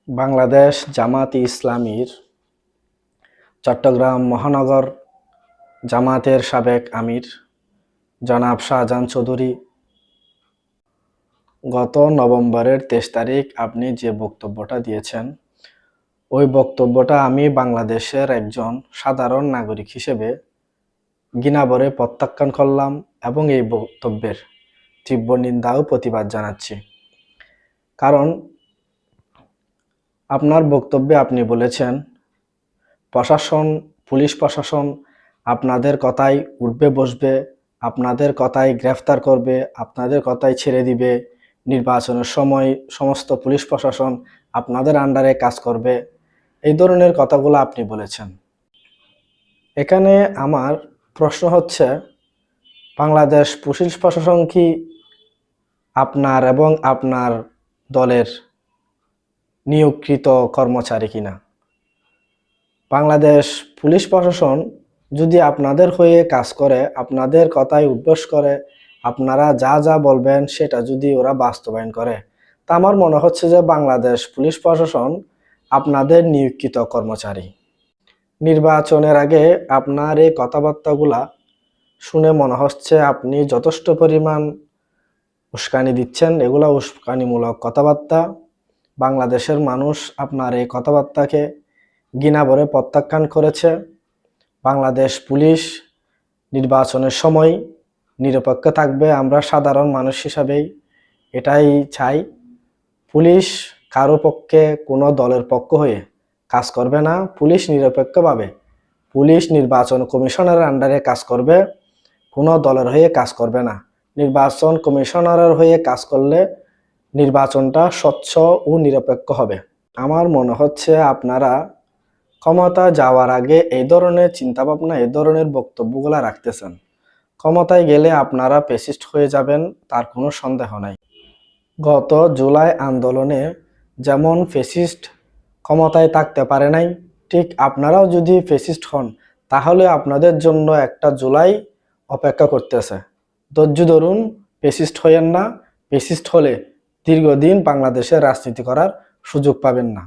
বাংলাদেশ জামায়াতে ইসলামীর চট্টগ্রাম মহানগর জামায়াতের সাবেক আমির জনাব শাহজাহান চৌধুরী, গত নভেম্বরের 23 তারিখ আপনি যে বক্তব্যটা দিয়েছেন, ওই বক্তব্যটা আমি বাংলাদেশের একজন সাধারণ নাগরিক হিসেবে ঘৃণাভরে প্রত্যাখ্যান করলাম এবং এই বক্তব্যের তীব্র নিন্দা ও প্রতিবাদ জানাচ্ছি। কারণ আপনার বক্তব্যে আপনি বলেছেন পুলিশ প্রশাসন আপনাদের কথাই উঠবে বসবে, আপনাদের কথাই গ্রেফতার করবে, আপনাদের কথাই ছেড়ে দিবে, নির্বাচনের সময় সমস্ত পুলিশ প্রশাসন আপনাদের আন্ডারে কাজ করবে, এই ধরনের কথাগুলো আপনি বলেছেন। এখানে আমার প্রশ্ন হচ্ছে, বাংলাদেশ পুলিশ প্রশাসন কি আপনার এবং আপনার দলের নিয়োগকৃত কর্মচারী কিনা? বাংলাদেশ পুলিশ প্রশাসন যদি আপনাদের হয়ে কাজ করে, আপনাদের কথায় অভ্যাস করে, আপনারা যা যা বলবেন সেটা যদি ওরা বাস্তবায়ন করে, তা আমার মনে হচ্ছে যে বাংলাদেশ পুলিশ প্রশাসন আপনাদের নিয়োগকৃত কর্মচারী। নির্বাচনের আগে আপনার এই কথাবার্তাগুলা শুনে মনে হচ্ছে আপনি যথেষ্ট পরিমাণ উস্কানি দিচ্ছেন। এগুলা উস্কানিমূলক কথাবার্তা। বাংলাদেশের মানুষ আপনার এই কথাবার্তাকে ঘৃণাভরে প্রত্যাখ্যান করেছে। বাংলাদেশ পুলিশ নির্বাচনের সময় নিরপেক্ষ থাকবে, আমরা সাধারণ মানুষ হিসাবেই এটাই চাই। পুলিশ কারো পক্ষে কোনো দলের পক্ষ হয়ে কাজ করবে না। পুলিশ নিরপেক্ষভাবে পুলিশ নির্বাচন কমিশনের আন্ডারে কাজ করবে, কোনো দলের হয়ে কাজ করবে না। নির্বাচন কমিশনারের হয়ে কাজ করলে নির্বাচনটা স্বচ্ছ ও নিরপেক্ষ হবে। আমার মনে হচ্ছে আপনারা ক্ষমতা যাওয়ার আগে এই ধরনের চিন্তাভাবনা, এই ধরনের বক্তব্যগুলো রাখতেছেন। ক্ষমতায় গেলে আপনারা ফ্যাসিস্ট হয়ে যাবেন, তার কোনো সন্দেহ নাই। গত জুলাই আন্দোলনে যেমন ফ্যাসিস্ট ক্ষমতায় থাকতে পারে নাই, ঠিক আপনারাও যদি ফ্যাসিস্ট হন তাহলে আপনাদের জন্য একটা জুলাই অপেক্ষা করতেছে। ধৈর্য ধরুন, ফ্যাসিস্ট হইয়েন না। ফ্যাসিস্ট হলে দীর্ঘদিন বাংলাদেশে রাজনীতি করার সুযোগ পাবেন না।